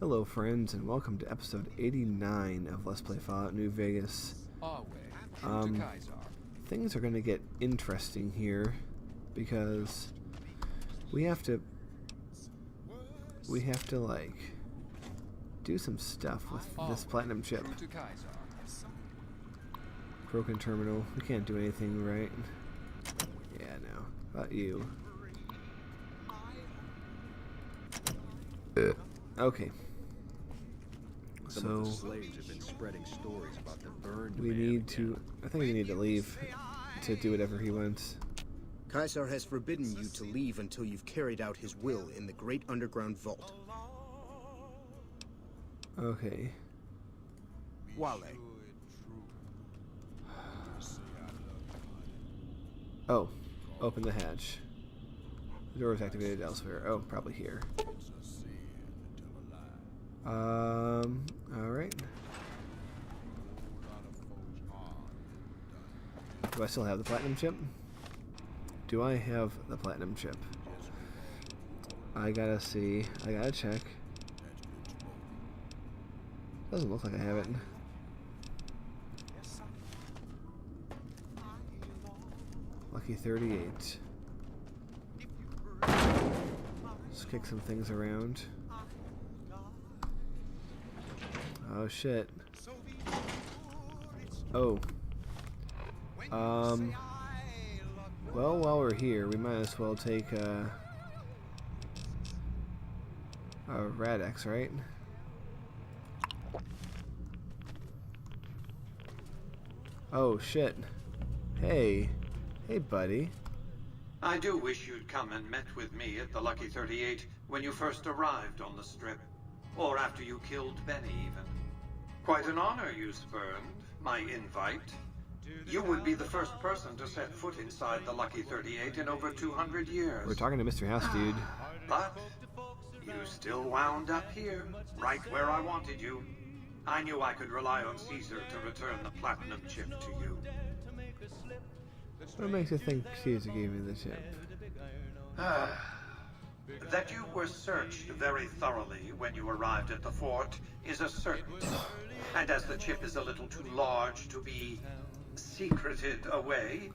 Hello friends, and welcome to episode 89 of Let's Play Fallout New Vegas. Things are going to get interesting here because we have to like do some stuff with this platinum chip. Broken terminal. We can't do anything, right? Yeah, no. About you. Okay. Some of the slaves have been spreading stories about the burned we need to... I think we need to leave to do whatever he wants. Caesar has forbidden you to leave until you've carried out his will in the great underground vault. Okay. Wale. Oh. Open the hatch. The door is activated elsewhere. Oh, probably here. Alright. Do I still have the platinum chip? Do I have the platinum chip? I gotta see. I gotta check. Doesn't look like I have it. Lucky 38. Let's kick some things around. Oh shit. Oh. Well, while we're here, we might as well take a Radix, right? Oh shit. Hey. Hey, buddy. I do wish you'd come and met with me at the Lucky 38 when you first arrived on the Strip. Or after you killed Benny, even. Quite an honor you spurned, my invite. You would be the first person to set foot inside the Lucky 38 in over 200 years. We're talking to Mr. House, dude. But you still wound up here, right where I wanted you. I knew I could rely on Caesar to return the platinum chip to you. What makes you think Caesar gave me the chip? That you were searched very thoroughly when you arrived at the fort is a certainty. And as the chip is a little too large to be secreted away,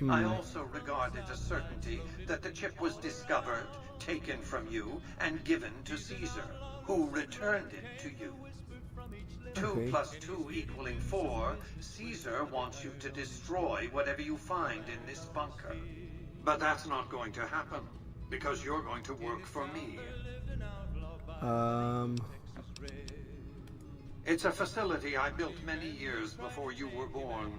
I also regard it a certainty that the chip was discovered, taken from you, and given to Caesar, who returned it to you. 2 plus 2 equaling 4, Caesar wants you to destroy whatever you find in this bunker. But that's not going to happen, because you're going to work for me. It's a facility I built many years before you were born.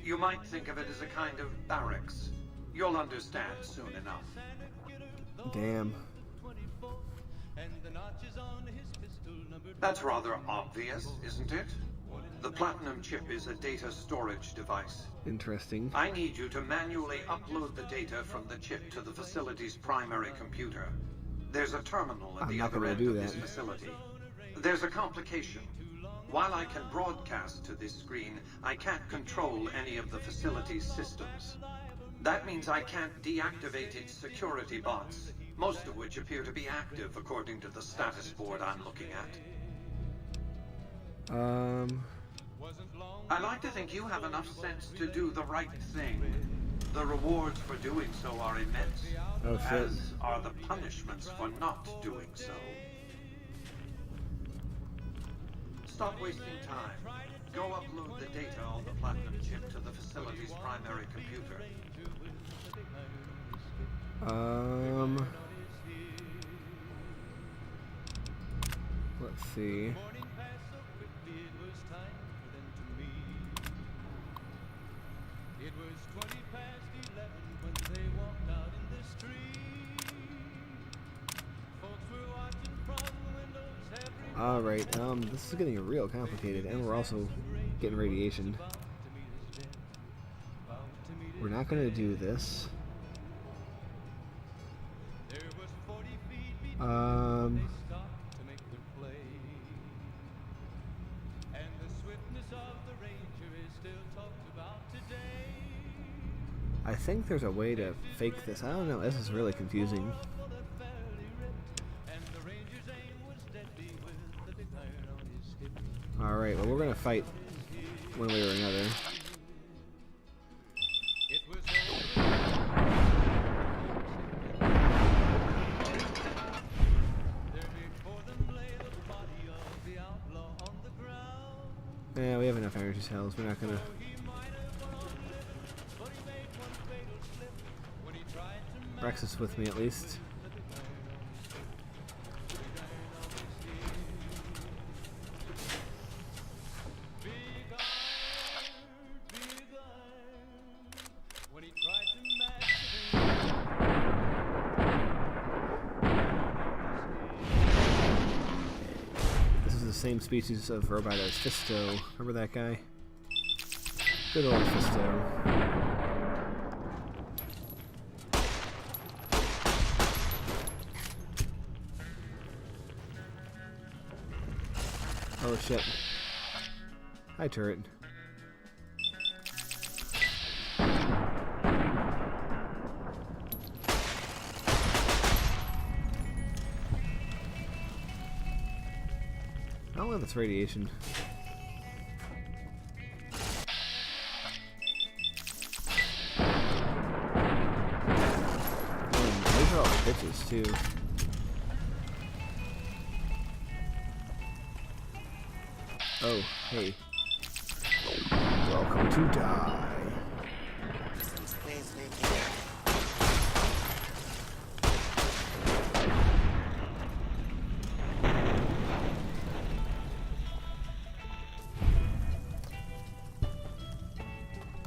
You might think of it as a kind of barracks. You'll understand soon enough. Damn. That's rather obvious, isn't it? The platinum chip is a data storage device. Interesting. I need you to manually upload the data from the chip to the facility's primary computer. There's a terminal at the other end of this facility. There's a complication. While I can broadcast to this screen, I can't control any of the facility's systems. That means I can't deactivate its security bots, most of which appear to be active according to the status board I'm looking at. I like to think you have enough sense to do the right thing. The rewards for doing so are immense, as are the punishments for not doing so. Stop wasting time. Go upload the data on the platinum chip to the facility's primary computer. Let's see. Alright, this is getting real complicated, and we're also getting radiation. We're not gonna do this. I think there's a way to fake this. I don't know, this is really confusing. Alright, well, we're gonna fight one way or another. Yeah, we have enough energy cells. We're not gonna... Rex is with me at least. Same species of robot as Fisto. Remember that guy? Good old Fisto. Oh shit. Hi, turret. I don't have this radiation. These are all bitches too. Oh, hey. Welcome to die.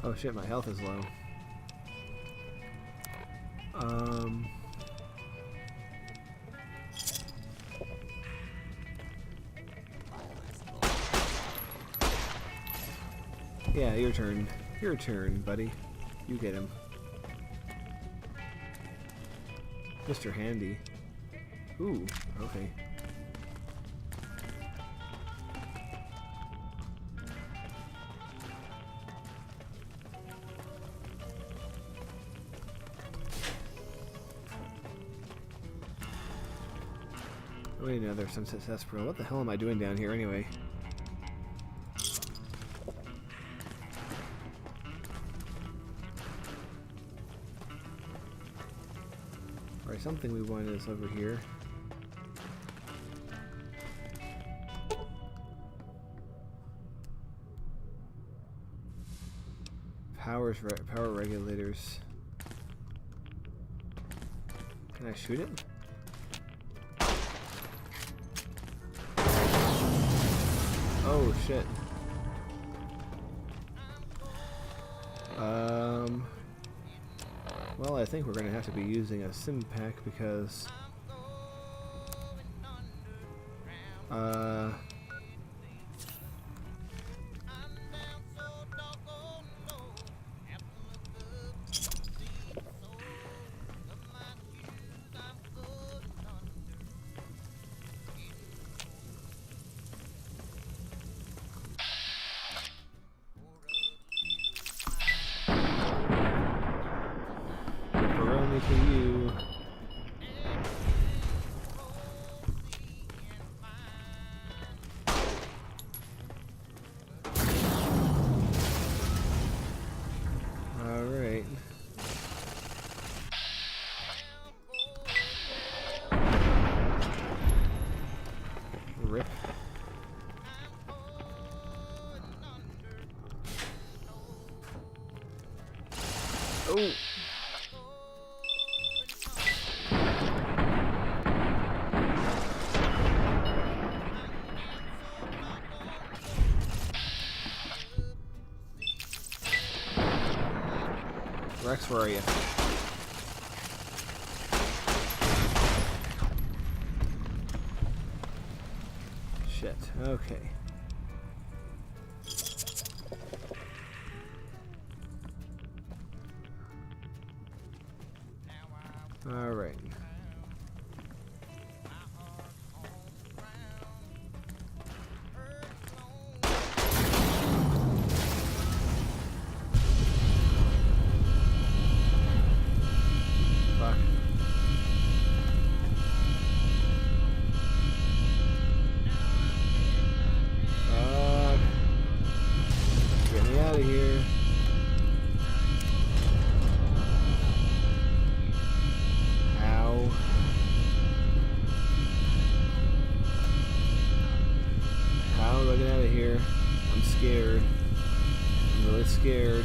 Oh shit, my health is low. Yeah, your turn. Your turn, buddy. You get him. Mr. Handy. Ooh, okay. Wait, another Sunset Sarsaparilla. What the hell am I doing down here anyway? Alright, something we wanted is over here. Power regulators. Can I shoot it? Oh shit. Well, I think we're gonna have to be using a sim pack because to you. All right. Rip. Oh. Rex, where are you? Shit. Okay. All right. Fuck. scared. I'm really scared.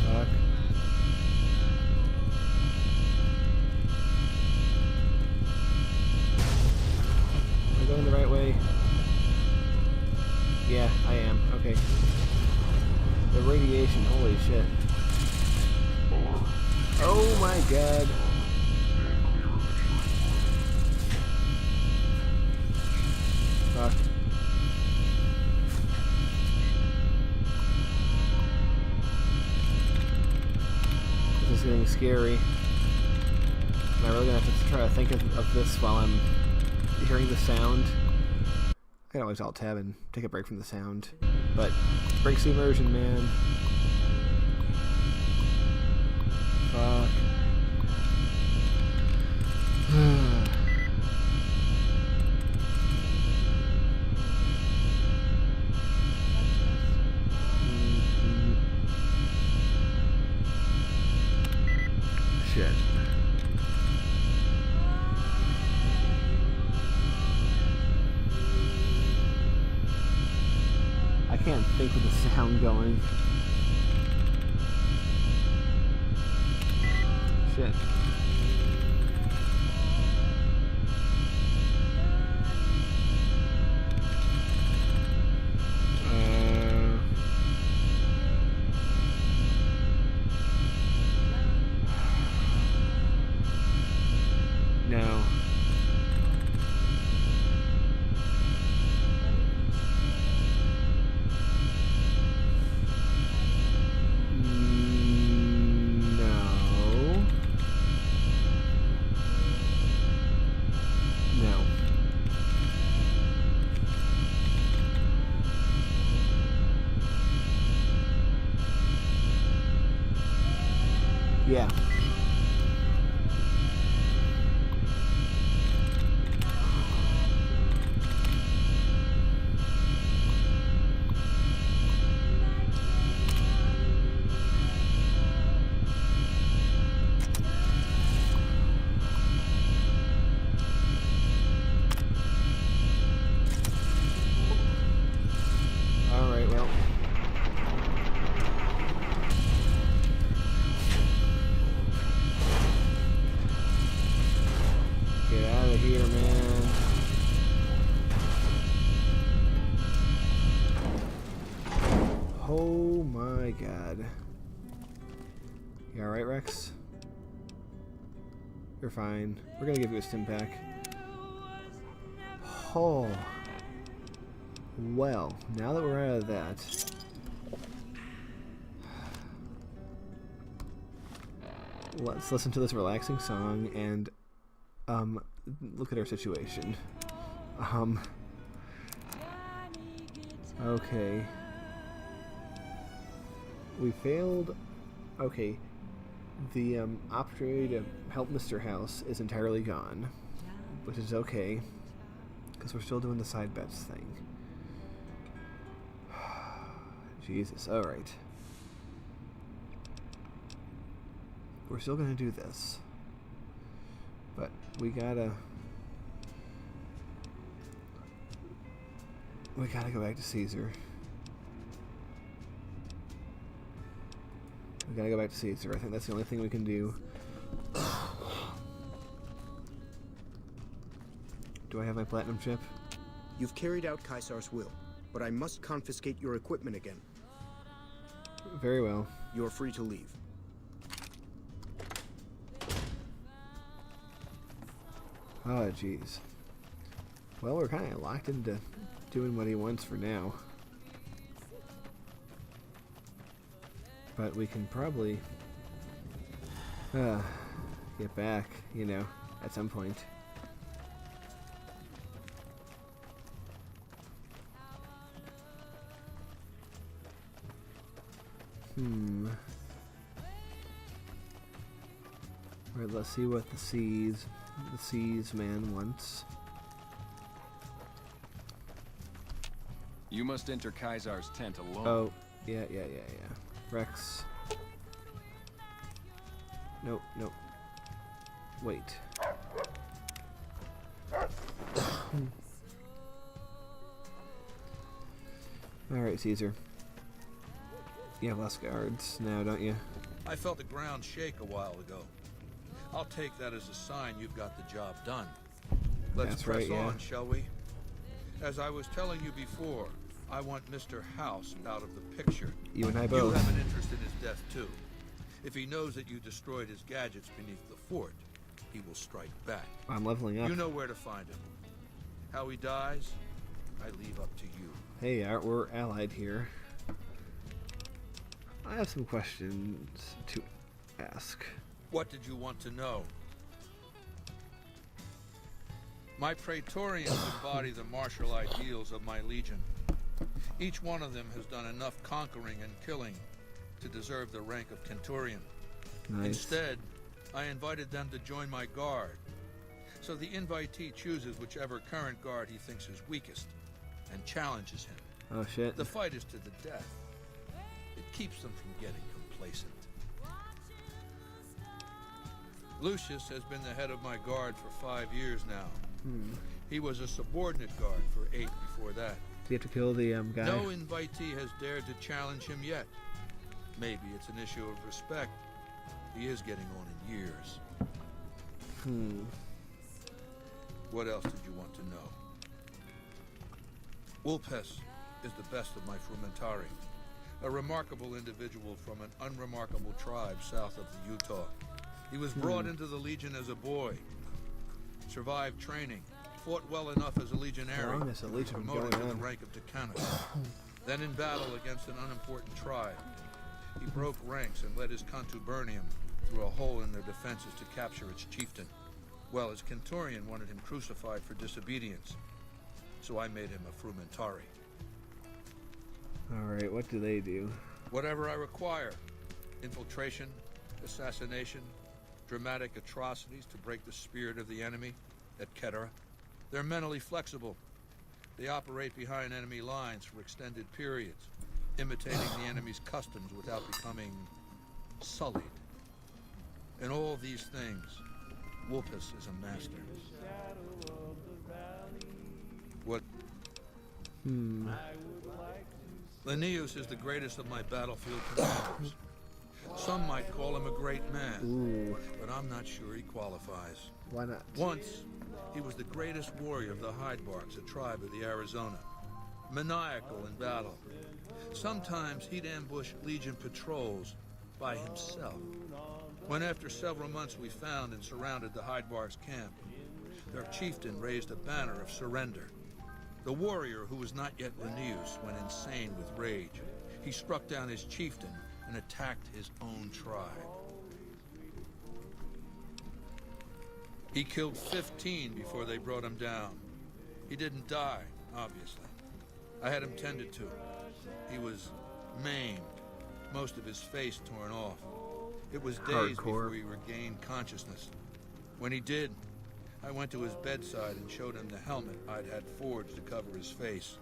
Fuck. Am I going the right way? Yeah, I am. Okay. The radiation, holy shit. Oh my god. Fuck. This is getting scary. Am I really gonna have to try to think of this while I'm hearing the sound? I can always alt-tab and take a break from the sound. But, breaks the immersion, man. Fuck. Shit. I can't think with the sound going. Shit. No. Yeah. All right, well. Get out of here, man. Oh my god. You alright, Rex? You're fine. We're gonna give you a stim pack. Oh. Well, now that we're out of that. Let's listen to this relaxing song and look at our situation. Okay. We failed. Okay. The opportunity to help Mr. House is entirely gone, which is okay, because we're still doing the side bets thing. Jesus, alright. We're still gonna do this. But we gotta go back to Caesar. We gotta go back to Caesar. I think that's the only thing we can do. Do I have my platinum chip? You've carried out Caesar's will, but I must confiscate your equipment again. Very well. You're free to leave. Oh, jeez. Well, we're kind of locked into doing what he wants for now. But we can probably get back, you know, at some point. Alright, let's see what the seas man wants. You must enter Caesar's tent alone. Oh, yeah. Rex. Nope. Wait. Alright, Caesar. You have less guards now, don't you? I felt the ground shake a while ago. I'll take that as a sign you've got the job done. Let's That's press right, yeah. on, shall we? As I was telling you before, I want Mr. House out of the picture. You and I You both. have an interest in his death, too. If he knows that you destroyed his gadgets beneath the fort, he will strike back. I'm leveling up. You know where to find him. How he dies, I leave up to you. Hey, we're allied here. I have some questions to ask. What did you want to know? My Praetorians embody the martial ideals of my legion. Each one of them has done enough conquering and killing to deserve the rank of Centurion. Nice. Instead, I invited them to join my guard. So the invitee chooses whichever current guard he thinks is weakest and challenges him. Oh shit. The fight is to the death. It keeps them from getting complacent. Lucius has been the head of my guard for 5 years now. He was a subordinate guard for 8 before that. Do you have to kill the guy? No invitee has dared to challenge him yet. Maybe it's an issue of respect. He is getting on in years. What else did you want to know? Vulpes is the best of my frumentari. A remarkable individual from an unremarkable tribe south of the Utah. He was brought into the Legion as a boy. Survived training. Fought well enough as a legionary. Long as a legion Promoted going to the on. rank of Decanus. Then in battle against an unimportant tribe, he broke ranks and led his contubernium through a hole in their defenses to capture its chieftain. Well, his Centurion wanted him crucified for disobedience, so I made him a frumentari. Alright, what do they do? Whatever I require. Infiltration, assassination, dramatic atrocities to break the spirit of the enemy, etc. They're mentally flexible. They operate behind enemy lines for extended periods, imitating the enemy's customs without becoming sullied. In all these things, Vulpes is a master. What? Linnaeus is the greatest of my battlefield commanders. Some might call him a great man, Ooh, but I'm not sure he qualifies. why not? Once, he was the greatest warrior of the Hydebarks, a tribe of the Arizona. Maniacal in battle. Sometimes he'd ambush Legion patrols by himself. When after several months we found and surrounded the Hydebarks camp, their chieftain raised a banner of surrender. The warrior, who was not yet Linnaeus, went insane with rage. He struck down his chieftain and attacked his own tribe. He killed 15 before they brought him down. He didn't die, obviously. I had him tended to. He was maimed, most of his face torn off. It was days before he regained consciousness. When he did, I went to his bedside and showed him the helmet I'd had forged to cover his face.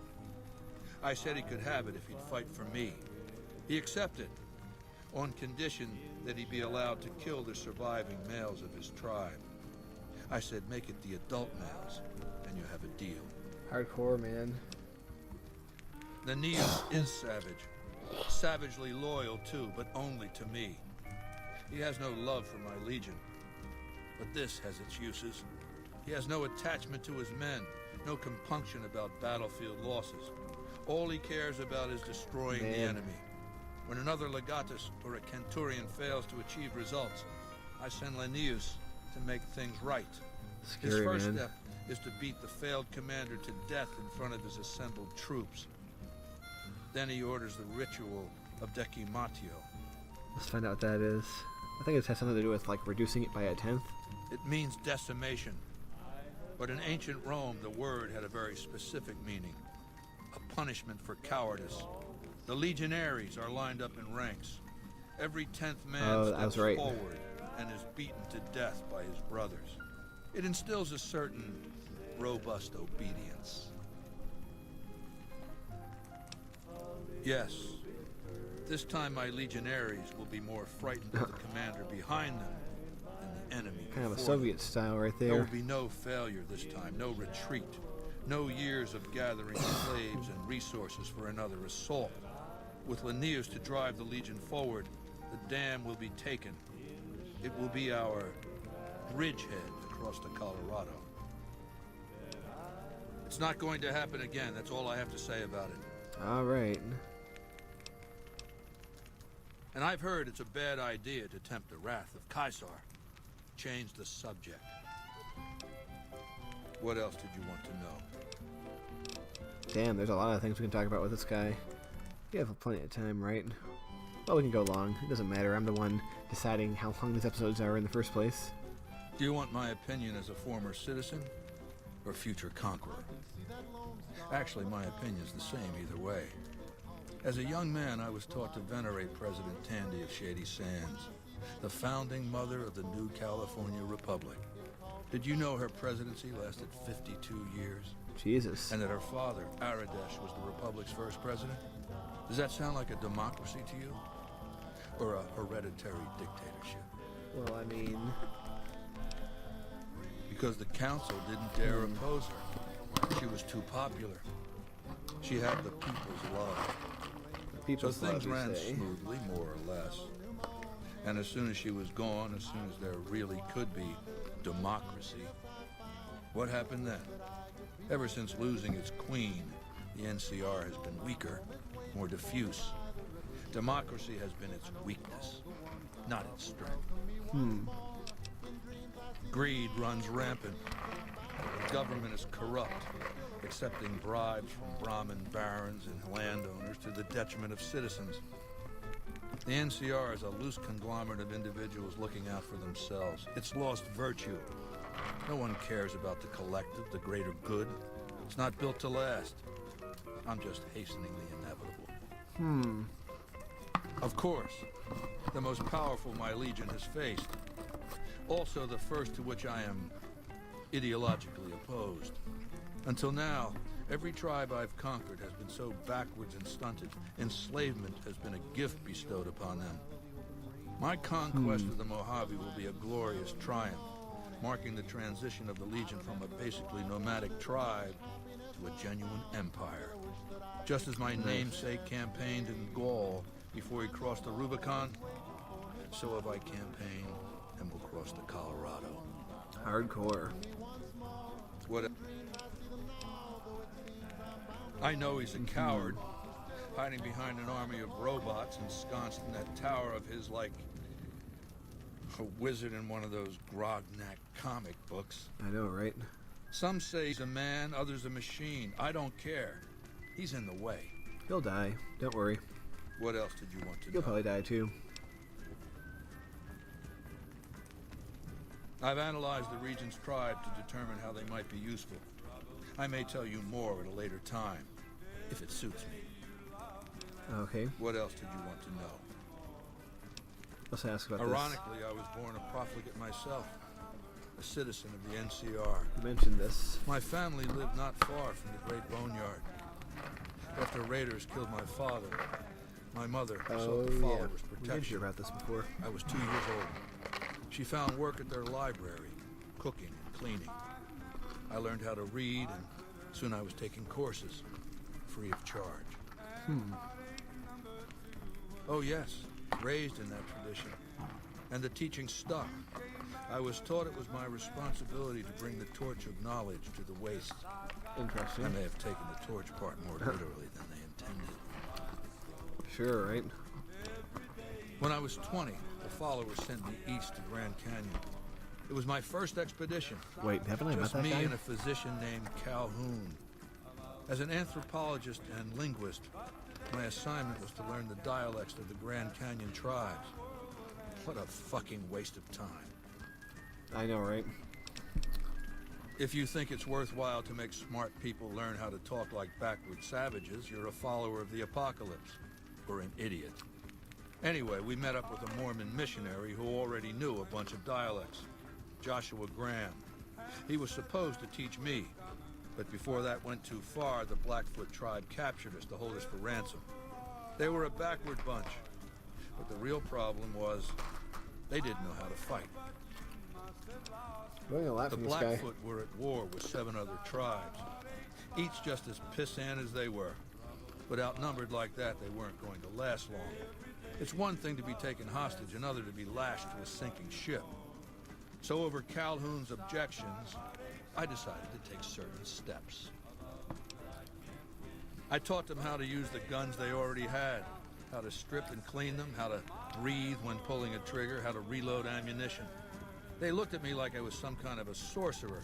I said he could have it if he'd fight for me. He accepted, on condition that he be allowed to kill the surviving males of his tribe. I said, make it the adult males, and you have a deal. Hardcore, man. Linnaeus is savage. Savagely loyal, too, but only to me. He has no love for my legion. But this has its uses. He has no attachment to his men, no compunction about battlefield losses. All he cares about is destroying the enemy. When another legatus or a centurion fails to achieve results, I send Linnaeus to make things right. Scary, His first man. step is to beat the failed commander to death in front of his assembled troops. Then he orders the ritual of decimatio. Let's find out what that is. I think it has something to do with, like, reducing it by a 10th. It means decimation. But in ancient Rome, the word had a very specific meaning. A punishment for cowardice. The legionaries are lined up in ranks. Every 10th man steps forward and is beaten to death by his brothers. It instills a certain robust obedience. Yes, this time my legionaries will be more frightened of the commander behind them than the enemy Kind of a before them. Soviet style right There there. will be no failure this time, no retreat. No years of gathering slaves and resources for another assault. With Linnaeus to drive the Legion forward, the dam will be taken. It will be our bridgehead across the Colorado. It's not going to happen again. That's all I have to say about it. All right. And I've heard it's a bad idea to tempt the wrath of Caesar. Change the subject. What else did you want to know? Damn, there's a lot of things we can talk about with this guy. We have plenty of time, right? Well, we can go long. It doesn't matter. I'm the one deciding how long these episodes are in the first place. Do you want my opinion as a former citizen or future conqueror? Actually, my opinion's the same either way. As a young man, I was taught to venerate President Tandy of Shady Sands, the founding mother of the new California Republic. Did you know her presidency lasted 52 years? Jesus. And that her father, Aradesh, was the Republic's first president? Does that sound like a democracy to you? Or a hereditary dictatorship? Well, I mean... Because the council didn't dare oppose her. She was too popular. She had the people's love. So things ran smoothly, more or less. And as soon as she was gone, as soon as there really could be democracy, what happened then? Ever since losing its queen, the NCR has been weaker, more diffuse. Democracy has been its weakness, not its strength. Greed runs rampant. The government is corrupt, accepting bribes from Brahmin barons and landowners to the detriment of citizens. The NCR is a loose conglomerate of individuals looking out for themselves. It's lost virtue. No one cares about the collective, the greater good. It's not built to last. I'm just hastening the inevitable. Of course, the most powerful my legion has faced. Also the first to which I am ideologically opposed. Until now, every tribe I've conquered has been so backwards and stunted. Enslavement has been a gift bestowed upon them. My conquest of the Mojave will be a glorious triumph, marking the transition of the Legion from a basically nomadic tribe to a genuine empire. Just as my namesake campaigned in Gaul before he crossed the Rubicon, so have I campaigned and will cross the Colorado. Hardcore. What? I know he's a coward, hiding behind an army of robots ensconced in that tower of his like a wizard in one of those Grognak comic books. I know, right? Some say he's a man, others a machine. I don't care. He's in the way. He'll die. Don't worry. What else did you want to know? He'll probably die too. I've analyzed the region's tribe to determine how they might be useful. I may tell you more at a later time, if it suits me. Okay. What else did you want to know? Let's ask about Ironically, I was born a profligate myself, a citizen of the NCR. this. You mentioned this. My family lived not far from the Great Boneyard. After raiders killed my father, my mother sought the followers' We did protection. hear about this before. I was 2 years old. She found work at their library, cooking and cleaning. I learned how to read, and soon I was taking courses, free of charge. Oh yes, raised in that tradition. And the teaching stuck. I was taught it was my responsibility to bring the torch of knowledge to the wastes. Interesting. I may have taken the torch part more literally than they intended. Sure, right? When I was 20, the followers sent me east to Grand Canyon. It was my first expedition. Wait, haven't I met Just that me guy? and a physician named Calhoun. As an anthropologist and linguist, my assignment was to learn the dialects of the Grand Canyon tribes. What a fucking waste of time. I know, right? If you think it's worthwhile to make smart people learn how to talk like backward savages, you're a follower of the apocalypse, or an idiot. Anyway, we met up with a Mormon missionary who already knew a bunch of dialects, Joshua Graham. He was supposed to teach me, but before that went too far, the Blackfoot tribe captured us to hold us for ransom. They were a backward bunch, but the real problem was they didn't know how to fight. Going a lot The from this guy. Blackfoot were at war with 7 other tribes. each just as pissant as they were. But outnumbered like that, they weren't going to last long. It's one thing to be taken hostage, another to be lashed to a sinking ship. So over Calhoun's objections, I decided to take certain steps. I taught them how to use the guns they already had, how to strip and clean them, how to breathe when pulling a trigger, how to reload ammunition. They looked at me like I was some kind of a sorcerer.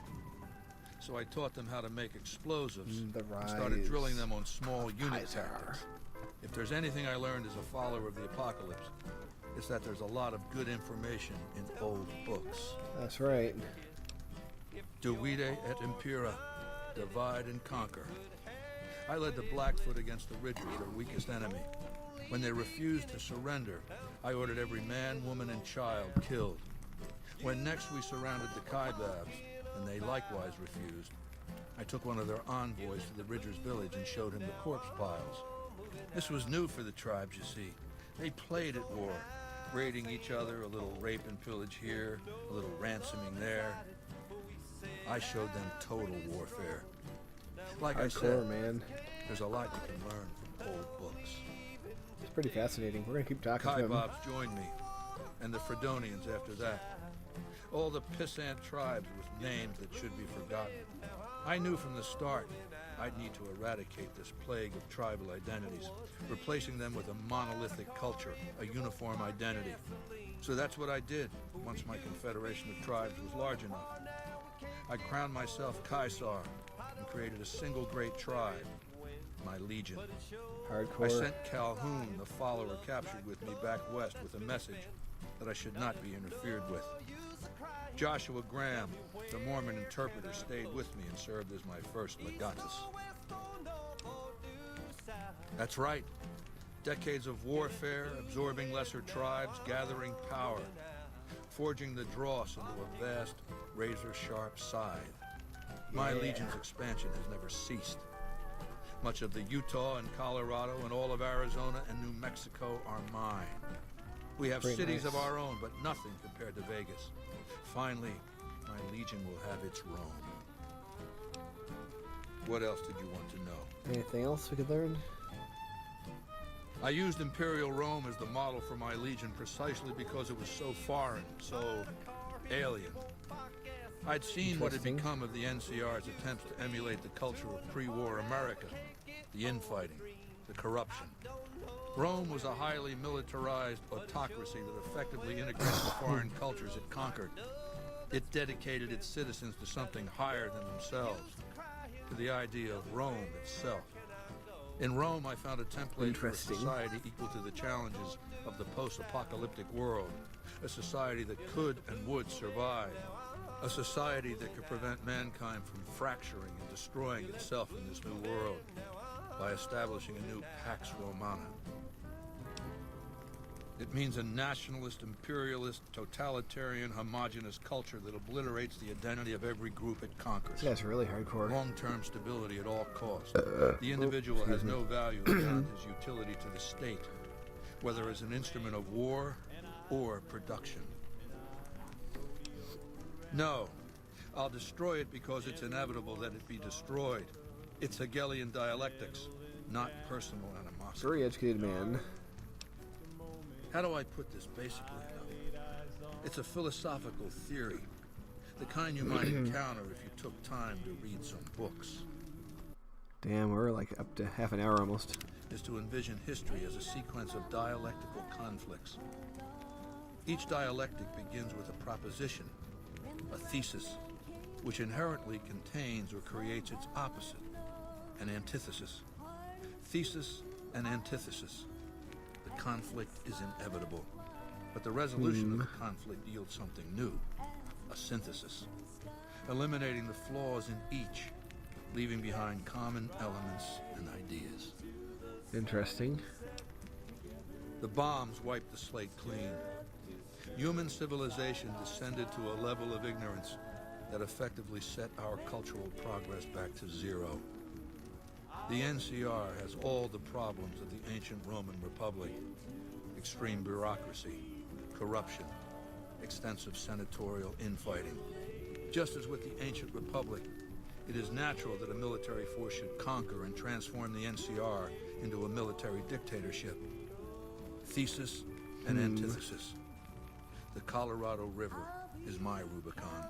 So I taught them how to make explosives and started drilling them on small unit tactics. If there's anything I learned as a follower of the apocalypse, it's that there's a lot of good information in old books. That's right. Divide et impera, divide and conquer. I led the Blackfoot against the Ridgers, their weakest enemy. When they refused to surrender, I ordered every man, woman, and child killed. When next we surrounded the Kaibabs, and they likewise refused, I took one of their envoys to the Ridgers' village and showed him the corpse piles. This was new for the tribes, you see. They played at war, raiding each other, a little rape and pillage here, a little ransoming there. I showed them total warfare. Like I said, man. there's a lot you can learn from old books. It's pretty fascinating. We're gonna keep talking to him. Kaibabs joined me, and the Fredonians after that. All the pissant tribes with names that should be forgotten. I knew from the start I'd need to eradicate this plague of tribal identities, replacing them with a monolithic culture, a uniform identity. So that's what I did once my confederation of tribes was large enough. I crowned myself Caesar and created a single great tribe, my legion. Hardcore. I sent Calhoun, the follower captured with me, back west with a message that I should not be interfered with. Joshua Graham, the Mormon interpreter, stayed with me and served as my first legatus. That's right. Decades of warfare, absorbing lesser tribes, gathering power, forging the dross into a vast, razor-sharp scythe. My legion's expansion has never ceased. Much of the Utah and Colorado and all of Arizona and New Mexico are mine. We have cities of our own, but nothing compared to Vegas. Finally, my legion will have its Rome. What else did you want to know? Anything else we could learn? I used Imperial Rome as the model for my legion precisely because it was so foreign, so alien. I'd seen what had become of the NCR's attempts to emulate the culture of pre-war America, the infighting, the corruption. Rome was a highly militarized autocracy that effectively integrated the foreign cultures it conquered. It dedicated its citizens to something higher than themselves, to the idea of Rome itself. In Rome, I found a template for a society equal to the challenges of the post-apocalyptic world, a society that could and would survive, a society that could prevent mankind from fracturing and destroying itself in this new world by establishing a new Pax Romana. It means a nationalist, imperialist, totalitarian, homogenous culture that obliterates the identity of every group it conquers. That's really hardcore. Long-term stability at all costs. The individual has no value beyond his utility to the state, whether as an instrument of war or production. No, I'll destroy it because it's inevitable that it be destroyed. It's Hegelian dialectics, not personal animosity. Very educated man. How do I put this basically, though? It's a philosophical theory, the kind you might encounter if you took time to read some books. Damn, we're like up to half an hour almost. Is to envision history as a sequence of dialectical conflicts. Each dialectic begins with a proposition, a thesis, which inherently contains or creates its opposite, an antithesis. Thesis and antithesis. The conflict is inevitable, but the resolution of the conflict yields something new, a synthesis, eliminating the flaws in each, leaving behind common elements and ideas. Interesting. The bombs wiped the slate clean. Human civilization descended to a level of ignorance that effectively set our cultural progress back to zero. The NCR has all the problems of the ancient Roman Republic. Extreme bureaucracy, corruption, extensive senatorial infighting. Just as with the ancient Republic, It is natural that a military force should conquer and transform the NCR into a military dictatorship. Thesis and antithesis. The Colorado River is my Rubicon.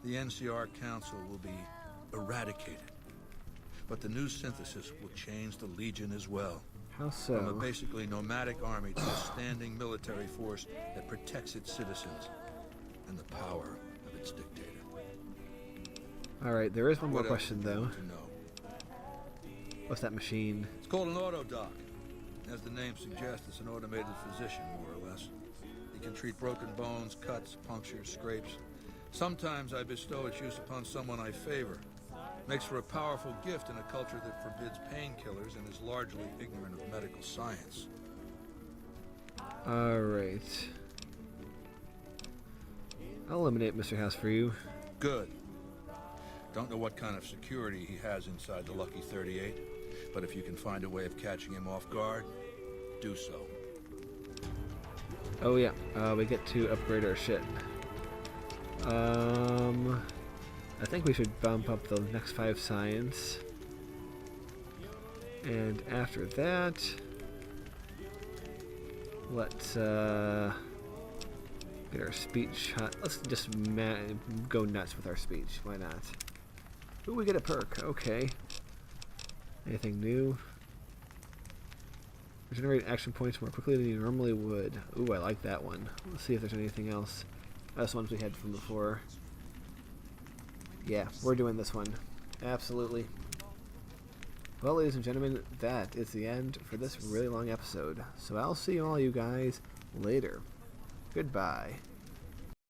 The NCR Council will be eradicated. But the new synthesis will change the Legion as well. How so? From a basically nomadic army to a standing military force that protects its citizens and the power of its dictator. Alright, there is one more What else question, do you though. want to know? What's that machine? It's called an autodoc. As the name suggests, it's an automated physician, more or less. It can treat broken bones, cuts, punctures, scrapes. Sometimes I bestow its use upon someone I favor. Makes for a powerful gift in a culture that forbids painkillers and is largely ignorant of medical science. Alright. I'll eliminate Mr. House for you. Good. Don't know what kind of security he has inside the Lucky 38, but if you can find a way of catching him off guard, do so. Oh yeah, we get to upgrade our shit. I think we should bump up the next 5 science. And after that, let's get our speech. Let's just go nuts with our speech. Why not? Ooh, we get a perk. Okay. Anything new? Regenerate action points more quickly than you normally would. Ooh, I like that one. Let's see if there's anything else. That's the ones we had from before. Yeah, we're doing this one. Absolutely. Well, ladies and gentlemen, that is the end for this really long episode. So I'll see all you guys later. Goodbye.